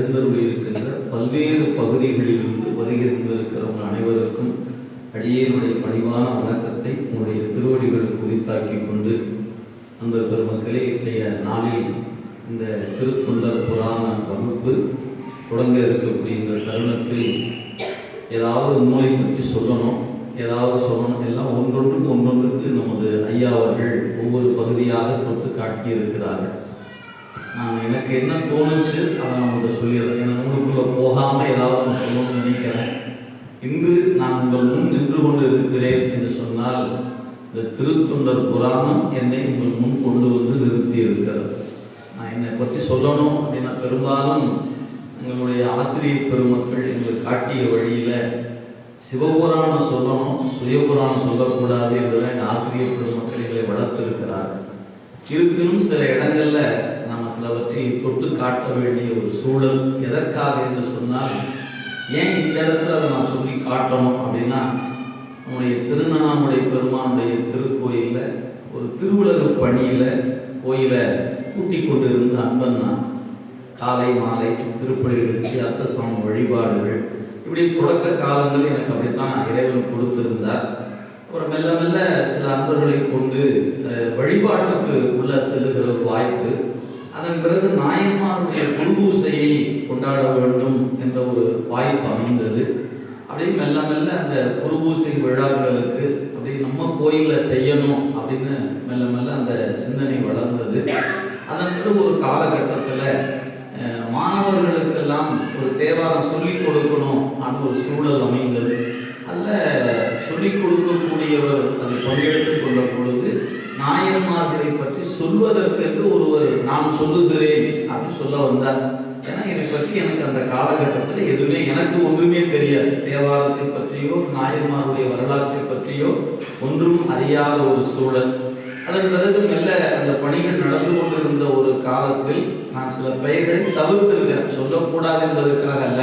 இருக்கின்ற பல்வேறு பகுதிகளிலிருந்து வருகின்றிருக்கிறவங்க அனைவருக்கும் அடியேனுடைய பணிவான வணக்கத்தை உங்களுடைய திருவடிகள் குறித்தாக்கி கொண்டு அந்த பெருமக்களே இன்றைய நாளில் இந்த திருத்தொண்டர் புராண வகுப்பு தொடங்க இருக்கக்கூடிய இந்த தருணத்தில் ஏதாவது நூலை பற்றி சொல்லணும், எல்லாம் ஒன்றொன்றுக்கு நமது ஐயா அவர்கள் ஒவ்வொரு பகுதியாக தொட்டு காட்டியிருக்கிறார்கள். நான் எனக்கு என்ன தோணுச்சு அதை நான் உங்கள்கிட்ட சொல்லிடுறேன். ஏன்னா உங்களுக்குள்ளே போகாமல் ஏதாவது நான் சொல்லணும்னு நினைக்கிறேன். இன்று நான் உங்கள் முன் நின்று கொண்டு இருக்கிறேன் என்று சொன்னால் இந்த திருத்தொண்டர் புராணம் என்னை உங்கள் முன் கொண்டு வந்து நிறுத்தி இருக்கிறது. நான் என்னை பற்றி சொல்லணும் அப்படின்னா பெரும்பாலும் எங்களுடைய ஆசிரியர் பெருமக்கள் எங்களுக்கு காட்டிய வழியில் சிவபுராணம் சொல்லணும், சுயபுராணம் சொல்லக்கூடாது என்றுதான் எங்கள் ஆசிரியர் பெருமக்கள் எங்களை வளர்த்திருக்கிறார்கள். இருப்பினும் சில இடங்களில் நாம் சிலவற்றை தொட்டு காட்ட வேண்டிய ஒரு சூழல். எதற்காக என்று சொன்னால், ஏன் இந்த இடத்துல அதை நான் சொல்லி காட்டணும் அப்படின்னா, நம்முடைய திருநாமுடை பெருமானுடைய திருக்கோயிலில் ஒரு திருவுலக பணியில் கோயிலை கூட்டிக் கொண்டு இருந்த அன்பன் நான் காலை மாலை திருப்பலி எடுத்து அர்த்தசாமி வழிபாடுகள் இப்படி தொடக்க காலங்கள் எனக்கு அப்படித்தான் இறைவன் கொடுத்திருந்தார். அப்புறம் மெல்ல மெல்ல சில அன்பர்களை கொண்டு வழிபாட்டுக்கு உள்ள செல்லுகிற ஒரு வாய்ப்பு. அதன் பிறகு நாயன்மாருடைய குருபூசையை கொண்டாட வேண்டும் என்ற ஒரு வாய்ப்பு அமைந்தது. அப்படியே மெல்ல மெல்ல அந்த குருபூசை விழாக்களுக்கு அப்படி நம்ம கோயிலில் செய்யணும் அப்படின்னு மெல்ல மெல்ல அந்த சிந்தனை வளர்ந்தது. அதன் பிறகு ஒரு காலகட்டத்தில் மாணவர்களுக்கெல்லாம் ஒரு தேவாரம் சொல்லிக் கொடுக்கணும் அப்படின்னு ஒரு சூழல் அமைந்தது. அதில் சொல்லிக் கொடுக்கக்கூடியவர் அதை பங்கெடுத்துக் கொண்ட பொழுது நாயன்மார்களை பற்றி சொல்வதற்கு ஒருவர் நான் சொல்லுகிறேன் அப்படின்னு சொல்ல வந்தார். ஏன்னா இதை பற்றி எனக்கு அந்த காலகட்டத்தில் எதுவுமே எனக்கு ஒன்றுமே தெரியாது. தேவாரத்தை பற்றியோ நாயன்மாருடைய வரலாற்றை பற்றியோ ஒன்றும் அறியாத ஒரு சூழல். அதன் பிறகு மெல்ல அந்த பணிகள் நடந்து கொண்டிருந்த ஒரு காலத்தில் நான் சில பெயர்களை தவிர்த்திருக்கிறேன். சொல்லக்கூடாது என்பதற்காக அல்ல,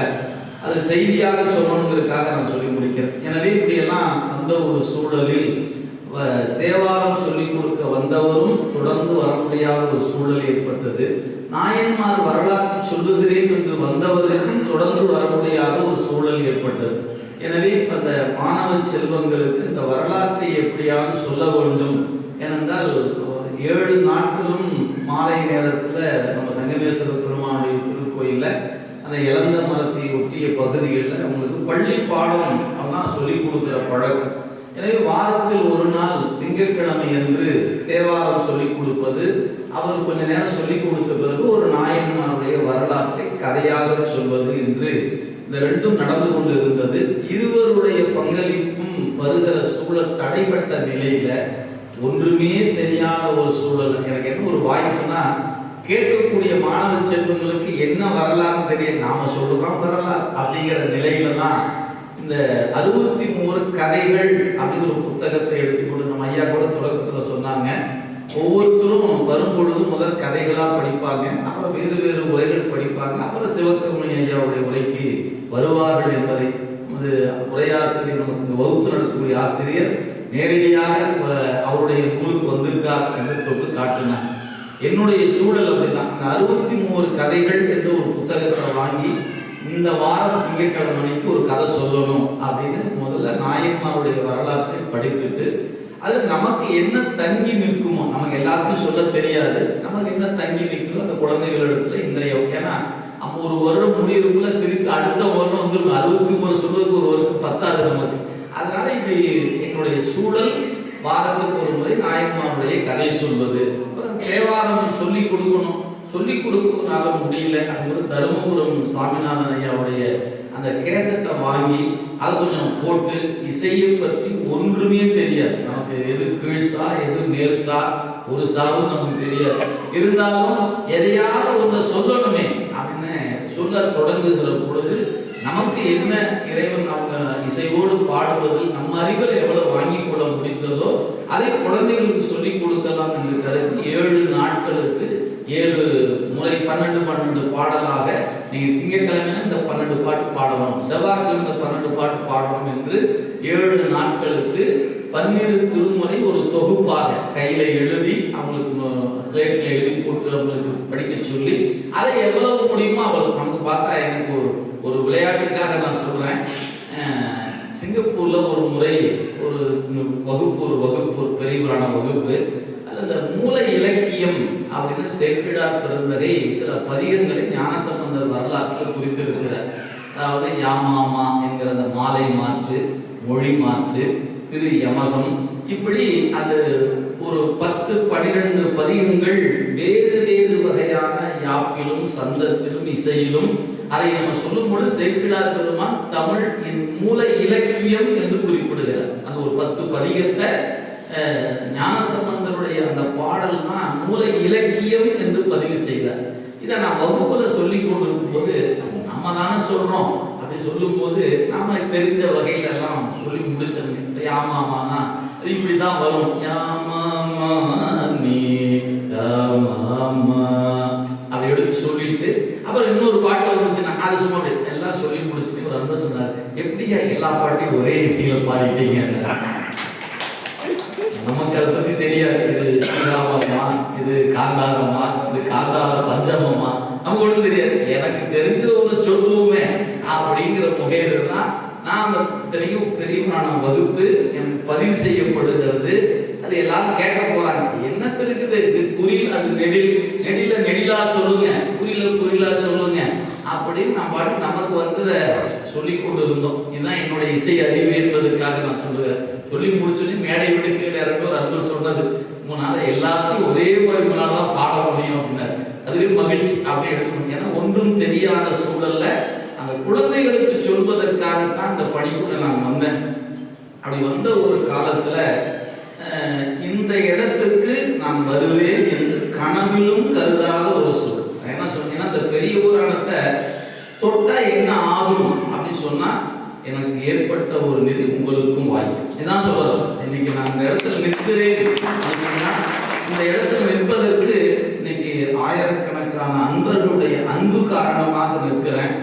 அது செய்தியாக சொல்லணுங்கிறதுக்காக நான் சொல்லி முடிக்கிறேன். எனவே இப்படியெல்லாம் அந்த ஒரு சூழலில் தேவாரம் சொல்லிக் கொடுக்க வந்தவரும் தொடர்ந்து வர முடியாத ஒரு சூழல் ஏற்பட்டது. நாயன்மார் வரலாற்றை சொல்லுகிறேன் என்று வந்தவருக்கும் தொடர்ந்து வர முடியாத ஒரு சூழல் ஏற்பட்டது. எனவே அந்த மாணவ செல்வங்களுக்கு இந்த வரலாற்றை எப்படியாவது சொல்ல வேண்டும். ஏனென்றால் 7 நாட்களும் மாலை நேரத்தில் நம்ம சங்கமேஸ்வர பெருமானுடைய திருக்கோயிலில் அந்த இளந்த மரத்தை ஒட்டிய பகுதிகளில் அவங்களுக்கு பள்ளி பாடம் அப்படின்னா சொல்லிக் கொடுக்குற பழக்கம். எனவே வாரத்தில் ஒரு நாள் திங்கட்கிழமை என்று தேவாரம் சொல்லிக் கொடுப்பது, அவர் கொஞ்ச நேரம் சொல்லிக் கொடுத்த பிறகு ஒரு நாயன்மாருடைய வரலாற்றை கதையாக சொல்வது என்று இந்த ரெண்டும் நடந்து கொண்டு இருந்தது. இருவருடைய பங்களிப்பும் வருகிற சூழல் தடைப்பட்ட நிலையில ஒன்றுமே தெரியாத ஒரு சூழல். எனக்கு என்ன ஒரு வாய்ப்புனா, கேட்கக்கூடிய மாணவ செல்வங்களுக்கு என்ன வரலாறு தெரியும், நாம சொல்றோம் வரலாறு அப்படிங்கிற நிலையில தான் இந்த 63 கதைகள் அப்படிங்கிற ஒரு புத்தகத்தை எடுத்துக்கொண்டு நம்ம ஐயா கூட தொடக்கத்தில் சொன்னாங்க. ஒவ்வொருத்தரும் வரும் பொழுது முதல் கதைகளாக படிப்பாங்க, அப்புறம் வேறு வேறு உரைகள் படிப்பாங்க, அப்புறம் சிவகமணி ஐயாவுடைய உரைக்கு வருவார்கள் என்பதை நமது உரையாசிரியர், நமக்கு வகுப்பு நடத்தக்கூடிய ஆசிரியர் நேரடியாக அவருடைய ஸ்கூலுக்கு வந்திருக்கார் என்று தொட்டு காட்டினார். என்னுடைய சூழல் அப்படிதான். அந்த 63 கதைகள் என்ற ஒரு புத்தகத்தை வாங்கி இந்த வாரம் திங்கட்கிழமைக்கு ஒரு கதை சொல்லணும் அப்படின்னு முதல்ல நாயன்மாருடைய வரலாற்றை படித்துட்டு அது நமக்கு என்ன தங்கி நிற்குமோ, நமக்கு எல்லாத்தையும் சொல்ல தெரியாது, நமக்கு என்ன தங்கி நிற்குமோ அந்த குழந்தைகளிடத்துல இன்றைய, ஏன்னா நம்ம ஒரு வருடம் முடியறதுக்குள்ள திருப்பி அடுத்த வருடம் வந்துடும். 63 சொல்றதுக்கு ஒரு வருஷம் பத்தாது நமக்கு. அதனால இப்படி என்னுடைய சூழல் வாரத்துக்கு ஒரு முறை நாயன்மாருடைய கதை சொல்வது, அப்புறம் தேவாரம் சொல்லிக் கொடுக்கணும். சொல்லிக் கொடுக்கறதுனால முடியல. அது ஒரு தருமபுரம் சாமிநாதன் ஐயாவுடைய அந்த கேசட்டை வாங்கி அதை கொஞ்சம் போட்டு, இசையை பற்றி ஒன்றுமே தெரியாது நமக்கு, எது கீழ்சா எது மேல்சா ஒரு சாவும் நமக்கு தெரியாது. இருந்தாலும் எதையாவது ஒன்றை சொல்லணுமே அப்படின்னு சொல்ல தொடங்குகிற பொழுது நமக்கு என்ன இறைவன் அவங்க இசையோடு பாடுவதில் நம்ம அறிவில் எவ்வளவு வாங்கி கொள்ள முடிந்ததோ அதை குழந்தைகளுக்கு சொல்லிக் கொடுக்கலாம் என்று கருதி 7 நாட்களுக்கு 7 முறை 12 பாடலாக, நீங்கள் திங்கட்கிழமை இந்த 12 பாட்டு பாடணும், செவ்வாய்க்கிழமை இந்த 12 பாட்டு பாடணும் என்று 7 நாட்களுக்கு 12 திருமுறை ஒரு தொகுப்பாக கையில எழுதி அவங்களுக்கு ஸ்லேட்ல எழுதி போட்டு அவங்களுக்கு படிக்க சொல்லி அதை எவ்வளவு முடியுமோ அவ்வளவு நமக்கு பார்த்தா எனக்கு ஒரு விளையாட்டுக்காக நான் சொல்கிறேன். சிங்கப்பூரில் ஒரு முறை ஒரு வகுப்பு பெரியவரான வகுப்பு, அது அந்த மூல இலக்கியம் அப்படின்னு சேக்கிழார் பெருந்தகை சில பதிகங்களை ஞானசம்பந்தர் வரலாற்றில் குறித்திருக்கிறார். அதாவது யாமாமா என்கிற அந்த மாலை மாற்று, மொழி மாற்று, திரு யமகம், இப்படி அது ஒரு 10-12 பதிகங்கள் வேறு வேறு வகையான யாப்பிலும் சந்தத்திலும் இசையிலும். அதை நம்ம சொல்லும்போது சேக்கிழார் பெருமான் தமிழ் மூல இலக்கியம் என்று குறிப்பிடுகிறார். அந்த ஒரு 10 பதிகத்தை ஞானசம்பந்தருடைய அந்த பாடல்னா மூல இலக்கியம் என்று பதிவு செய்தார். இதை நான் வகுப்புல சொல்லி கொண்டிருக்கும் போது நம்ம தானே சொல்றோம், அதை சொல்லும் போது நாம தெரிஞ்ச வகையில எல்லாம் சொல்லி முடிச்சோம். யாமாமானா அது இப்படிதான் வரும். யாமாமா நீ யாமாமா அதை எடுத்து சொல்லிட்டு அப்புறம் இன்னொரு பாட்டு வந்துச்சுன்னா அது சும்மா எல்லாம் சொல்லி முடிச்சுட்டு ஒரு அன்பு சொன்னார், எப்படியா எல்லா பாட்டையும் ஒரே இசையில பாடிட்டீங்க? நமக்கு அதை பத்தி தெரியாது. இது ஸ்ரீராமமா, இது காந்தாரமா, இது காந்தார பஞ்சமமா, நமக்கு ஒன்றும் தெரியாது. எனக்கு தெரிஞ்ச ஒன்று சொல்லுவோமே அப்படிங்கிற புகையில தான் நான் இத்தனைக்கும் பெரியவரான வகுப்பு எனக்கு பதிவு செய்யப்படுகிறது. அது எல்லாரும் கேட்க போறாங்க, என்ன இருக்குது இது குறியில், அது நெடிலா சொல்லுங்க, குறிலா சொல்லுங்க அப்படின்னு நான் பாட்டு நமக்கு வந்து சொல்லி கொண்டு இருந்தோம். இதுதான் என்னுடைய இசை அறிவு என்பதற்காக நான் சொல்லுவேன். சொல்லி முடிச்சோன்னே மேடை விட்டு கீழே இறங்க ஒரு அன்பர் சொன்னது, உங்களால எல்லாத்தையும் ஒரே மாதிரி உங்களால தான் பாட முடியும் அப்படின்னாரு. அதுவே மகிழ்ச்சி அப்படி எடுக்கணும். ஏன்னா ஒன்றும் தெரியாத சூழல்ல அந்த குழந்தைகளுக்கு சொல்வதற்காகத்தான் இந்த பணிக்குள்ள நான் வந்தேன். அப்படி வந்த ஒரு காலத்துல இந்த இடத்துக்கு நான் வருவேன் என்று கனவிலும் கருதாத ஒரு சூழல். என்ன சொன்னீங்கன்னா, இந்த பெரிய ஊரானத்தை தொட்டா என்ன ஆகும் அப்படின்னு சொன்னா எனக்கு ஏற்பட்ட ஒரு நிதி உங்களுக்கும் வாய்ப்பு. இதுதான் சொல்றது. இன்னைக்கு நான் இந்த இடத்துல நிற்கிறேன். இந்த இடத்துல நிற்பதற்கு இன்னைக்கு ஆயிரக்கணக்கான அன்பர்களுடைய அன்பு காரணமாக நிற்கிறேன்.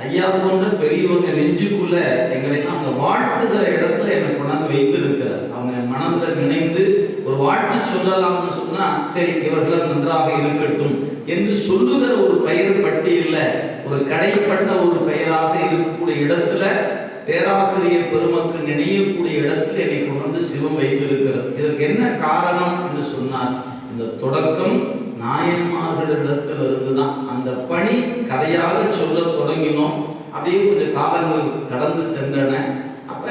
ஐயா போன்ற பெரியவங்க நெஞ்சுக்குள்ள எங்களை அந்த வாழ்த்துகிற இடத்துல என்னை கொண்டாந்து வைத்திருக்கிறார். அவங்க மனதில் நினைந்து ஒரு வாழ்த்து சொல்லலாம்னு சொன்னா, சரி இவர்கள் நன்றாக இருக்கட்டும் என்று சொல்லுகிற ஒரு பெயர் பட்டியல்ல ஒரு கடைப்பட்ட ஒரு பெயராக இருக்கக்கூடிய இடத்துல பேராசிரியர் பெருமக்கள் நினையக்கூடிய இடத்தில் என்னை கொண்டு வந்து சிவம் வைத்திருக்கிறது. இதற்கு என்ன காரணம் என்று சொன்னார், இந்த தொடக்கம் நாயன்மார்களிடத்தில் இருந்துதான். அந்த பணி கதையாக சொல்ல தொடங்கினோம். அப்படியே கொஞ்சம் காலங்கள் கடந்து சென்றன. அப்ப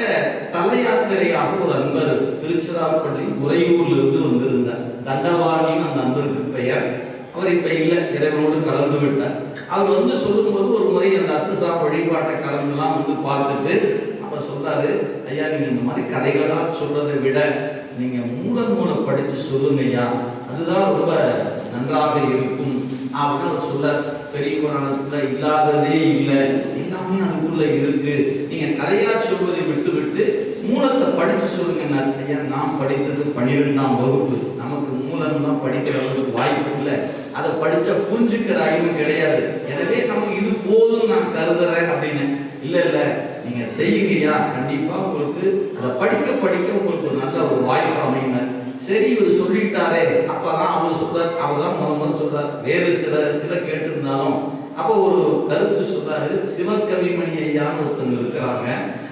தல யாத்திரையாக ஒரு அன்பர் திருச்சிராப்பள்ளி உறையூர்ல இருந்து வந்திருந்தார். தண்டவாணின்னு அந்த அன்பருக்கு பெயர். அவர் இப்ப இல்லை, இறைவனோடு கலந்து விட்டார். அவர் வந்து சொல்லும்போது ஒரு முறை அந்த அத்துசா வழிபாட்டை கலந்துலாம் வந்து பார்த்துட்டு அப்ப சொல்றாரு, ஐயா நீங்க இந்த மாதிரி கதைகளா சொல்றதை விட நீங்க மூல படிச்சு சொல்லுங்க ஐயா, அதுதான் ரொம்ப நன்றாக இருக்கும் அப்படின்னு அவர் சொல்ல. பெரிய புராணத்துல இல்லாததே இல்லை, எல்லாமே அதுக்குள்ள இருக்கு. நீங்க கதையா சொல்வதை விட்டு விட்டு மூலத்தை படிச்சு சொல்லுங்க. ஐயா நான் படித்தது 12ஆம் வகுப்பு, நமக்கு மூலம்லாம் படிக்கிற அளவுக்கு வாய்ப்பு இல்லை. அதை படிச்சா புரிஞ்சுக்கிற அறிவு கிடையாது. எனவே நமக்கு இது போதும் நான் கருதுறேன் அப்படின்னு. இல்லை நீங்க செய்யுங்கய்யா, கண்டிப்பா உங்களுக்கு அதை படிக்க உங்களுக்கு ஒரு நல்ல ஒரு வாய்ப்பு அமைங்க. சரி இவர் சொல்லிட்டாரே, அப்பதான் அவர் சொல்றார். அவர் தான் முதல் சொல்றார். வேறு சில இடத்துல கேட்டிருந்தாலும் அப்போ ஒரு கருத்து சொல்றாரு, சிவகவிமணி ஐயான்னு ஒருத்தங்க இருக்கிறாங்க,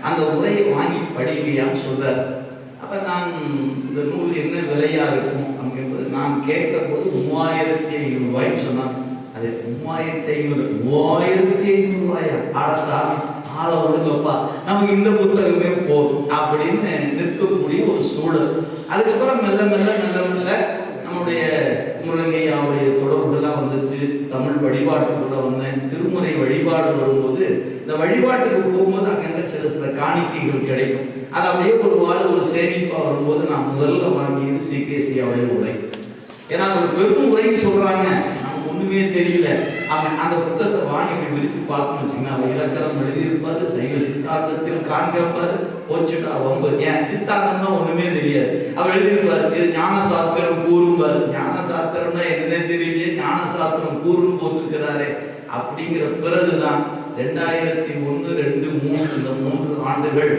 அந்த உரையை வாங்கி படிக்கையான்னு சொல்றாரு. அப்ப நான் இந்த நூல் என்ன விலையா இருக்கும் அப்படிங்கும்போது நான் கேட்ட போது 3500 ரூபாய்ன்னு சொன்னாங்க. அது 3500 ரூபாயா? ஆடசாமி ஆள ஒழுங்கப்பா, நமக்கு இந்த புத்தகமே போதும் அப்படின்னு நிற்கக்கூடிய ஒரு சூழல். அதுக்கப்புறம் மெல்ல நம்முடைய முருங்கையாவுடைய தொடர்புகள்லாம் வந்துச்சு. தமிழ் வழிபாட்டுக்குள்ள வந்தேன். திருமுறை வழிபாடு வரும்போது இந்த வழிபாட்டுக்கு போகும்போது அங்கங்க சில காணிக்கைகள் கிடைக்கும். அது அப்படியே ஒரு சேமிப்பா வரும்போது நான் முதல்ல வாங்கியது CKCயாவுடைய உரை. ஏன்னா ஒரு பெரும் உரைன்னு சொல்றாங்க, நமக்கு ஒண்ணுமே தெரியல. அவன் அந்த புத்தகத்தை வாங்கி விரிச்சு பார்க்கணும் வச்சுங்க, அவன் இலக்கணம் எழுதியிருப்பாரு, சைவ சித்தாந்தத்தில் காண்பாரு, போச்சுட்டா வம்பு. ஏன் சித்தாந்தம்னா ஒண்ணுமே தெரியாது. அவர் எழுதியிருப்பாரு, இது ஞான சாஸ்திரம் கூறும்பாரு. ஞான சாஸ்திரம்னா என்ன தெரியலையே, ஞான சாஸ்திரம் கூறுன்னு போட்டுக்கிறாரே அப்படிங்கிற பிறகுதான் 2001, 2, 3 இந்த 3 ஆண்டுகள்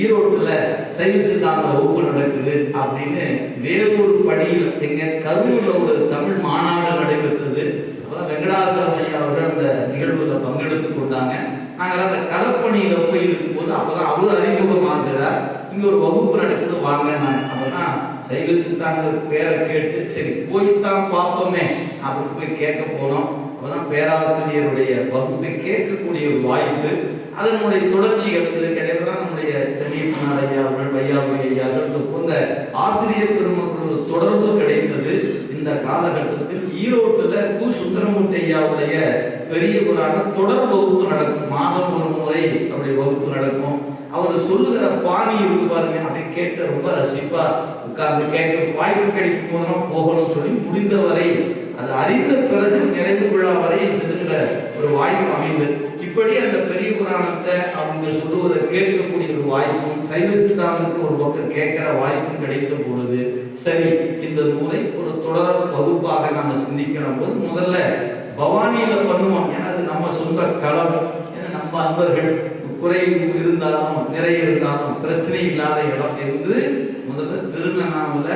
ஈரோட்டுல சைவ சித்தாந்த வகுப்பு நடக்குது அப்படின்னு வேறொரு பணியில் எங்க கரூர்ல ஒரு தமிழ் மாநாடு நடைபெற்றது. அப்பதான் வெங்கடாசலம் ஐயா அவர்கள் அந்த நிகழ்வுல பங்கெடுத்து எடுத்துக்கொண்டாங்க. நாங்கள் அந்த களப்பணியில போய் இருக்கும்போது அப்பதான் அவர் அறிமுகமாகிறார். இங்க ஒரு வகுப்பு நடக்குது வாங்க. நான் அப்பதான் சைவ சித்தாந்த பேரை கேட்டு சரி போய்தான் பார்ப்போமே அப்படின்னு போய் கேட்க போனோம். அப்பதான் பேராசிரியருடைய வகுப்பை கேட்கக்கூடிய ஒரு வாய்ப்பு, அதனுடைய தொடர்ச்சிகள் கிடையாது. நம்முடைய சென்னியப்பனார் ஐயா அவர்கள், வையாபுரி ஐயா அவர்கள் போன்ற ஆசிரியர் பெருமக்களோட தொடர்பு கிடைத்தது. இந்த காலகட்டத்தில் ஈரோட்டுல கு சுந்தரமூர்த்தி ஐயாவுடைய பெரிய புராண தொடர் வகுப்பு நடக்கும். மாதம் ஒரு முறை அவருடைய வகுப்பு நடக்கும். அவர் சொல்லுகிற பாணி இருக்கு பாருங்க, அப்படி கேட்டு ரொம்ப ரசிப்பா உட்கார்ந்து கேட்க வாய்ப்பு கிடைக்கும் போதெல்லாம் போகணும்னு சொல்லி முடிந்தவரை அது அறிந்த பிறகு நிறைவு விழா வரை செல்லுகிற ஒரு வாய்ப்பு அமைந்தது. இப்படி அந்த பெரிய புராணத்தை அவங்க சொல்லுவதை கேட்கக்கூடிய ஒரு வாய்ப்பும், சைவ சித்தாந்தத்துக்கு ஒரு பக்கம் கேட்கிற வாய்ப்பும் கிடைத்த பொழுது சரி இந்த நூலை ஒரு தொடர் வகுப்பாக நாங்கள் சிந்திக்கிற போது முதல்ல பவானியில பண்ணுவோம். ஏன்னா அது நம்ம சொந்த களம். ஏன்னா நம்ம அன்பர்கள் குறை இருந்தாலும் நிறை இருந்தாலும் பிரச்சனை இல்லாத இடம் என்று முதல்ல திருநனாவுல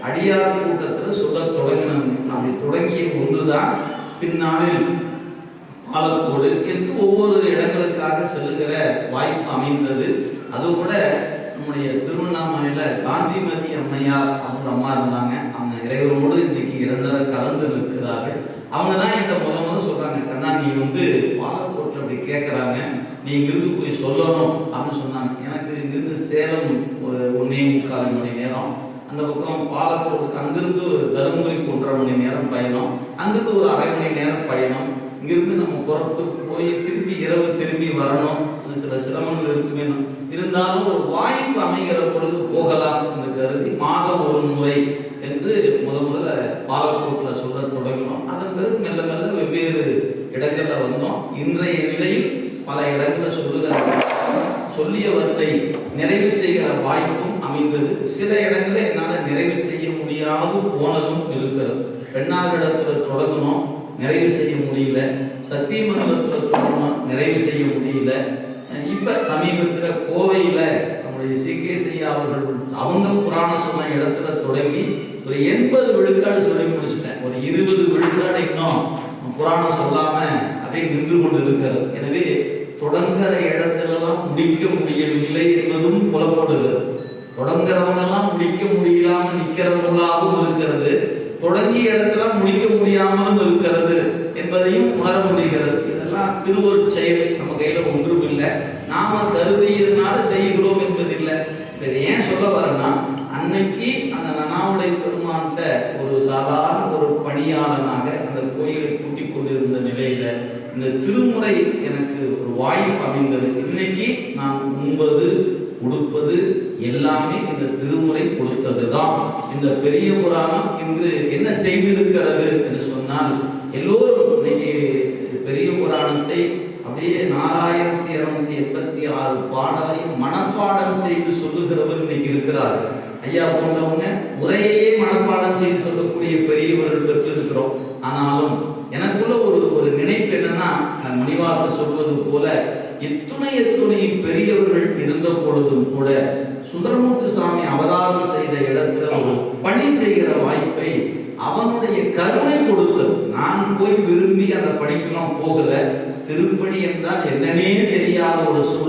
அடியார் கூட்டத்தில் சொல்ல தொடங்கினோம். அப்படி தொடங்கிய ஒன்றுதான் பின்னாளில் பாலக்கோடு என்று ஒவ்வொரு இடங்களுக்காக செல்லுகிற வாய்ப்பு அமைந்தது. அது கூட நம்முடைய திருவண்ணாமலையில காந்திமதி அம்மையார் அவங்க அம்மா இருந்தாங்க. அவங்க இறைவரோடு இன்னைக்கு இரண்டரை கலந்து நிற்கிறார்கள். அவங்க தான் என்கிட்ட முதல்ல சொல்றாங்க, கண்ணா நீ பாலக்கோட்டில் அப்படி கேட்குறாங்க, நீ இங்கிருந்து போய் சொல்லணும் அப்படின்னு சொன்னாங்க. எனக்கு இங்கிருந்து சேலம் ஒரு 1.25 மணி நேரம், அந்த பக்கம் பாலக்கோட்டுக்கு அங்கிருந்து தருமபுரிக்கு 1.5 மணி நேரம் பயணம், அங்கிருந்து ஒரு 1/2 மணி நேரம் பயணம். இங்கிருந்து நம்ம புறப்பட்டு போய் திருப்பி இரவு திரும்பி வரணும், சில சிரமங்கள் இருக்குமே. இருந்தாலும் ஒரு வாய்ப்பு அமைகிற பொழுது போகலாம் என்று கருதி மாதம் ஒரு முறை என்று முதல்ல பாலக்கோட்டில் சொல்ல தொடங்கினோம். அதன் பிறகு மெல்ல மெல்ல வெவ்வேறு இடங்கள்ல வந்தோம். இன்றைய நிலையில் பல இடங்களில் சொல்லியவற்றை நிறைவு செய்கிற வாய்ப்பும் அமைந்தது. சில இடங்களில் என்னால் நிறைவு செய்ய முடியாமல் போனதும் இருக்கிறது. பெண்ணாகடத்தில் தொடங்கணும், நிறைவு செய்ய முடியல. சத்தியமங்கலத்தில் தொடங்கணும், நிறைவு செய்ய முடியல. இப்ப சமீபத்தில் கோவையில நம்முடைய சிகேசையா அவர்கள் அவங்க புராணம் சொன்ன இடத்துல தொடங்கி ஒரு 80 விழுக்காடு சொல்லி முடிச்சிட்டேன். ஒரு 20 விழுக்காடு இன்னும் புராணம் சொல்லாம அப்படியே நின்று கொண்டு இருக்கிறது. எனவே தொடங்குற இடத்துலலாம் முடிக்க முடியவில்லை என்பதும் புலப்படுகிறது. தொடங்குறவங்கெல்லாம் முடிக்க முடியலாம நிற்கிறவங்களாகவும் இருக்கிறது, தொடங்கிய இடத்துல முடிக்க முடியாமலும் இருக்கிறது என்பதையும் உணர முடிகிறது. இதெல்லாம் திருவருட் செயல், நம்ம கையில ஒன்றும் இல்லை, நாம கருதியதுனால செய்கிறோம் என்பதில்லை. இதை ஏன் சொல்ல வரேன்னா, அன்னைக்கு அந்த நனாவுடை பெருமான்கிட்ட ஒரு சாதாரண ஒரு பணியாளனாக அந்த கோயிலை கூட்டிக் கொண்டிருந்த நிலையில இந்த திருமுறை எனக்கு ஒரு வாய்ப்பு அமைந்தது. இன்னைக்கு நான் உண்பது உடுப்பது எல்லாமே இந்த திருமுறை கொடுத்ததுதான். இந்த பெரிய புராணம் இன்று என்ன செய்திருக்கிறது என்று சொன்னால், எல்லோரும் இன்னைக்கு பெரிய புராணத்தை அப்படியே 4286 பாடலையும் மனப்பாடம் செய்து சொல்லுகிறவர் இன்னைக்கு இருக்கிறார். ஐயா போன்றவங்க உரையே மனப்பாடம் செய்து சொல்லக்கூடிய பெரியவர்கள் பெற்றிருக்கிறோம். ஆனாலும் எனக்குள்ள ஒரு நினைப்பு என்னன்னா, மணிவாச சொல்வது போல எத்துணை பெரியவர்கள் இருந்த பொழுதும் கூட சுந்தரமூர்த்தி சாமி அவதாரம் செய்த இடத்துல ஒரு பணி செய்கிற வாய்ப்பை அவனுடைய கருணை கொடுத்தது. நான் போய் விரும்பி அந்த பணிக்கெல்லாம் போகல. திருப்பணி என்றால் என்னன்னே தெரியாத ஒரு சூழல்.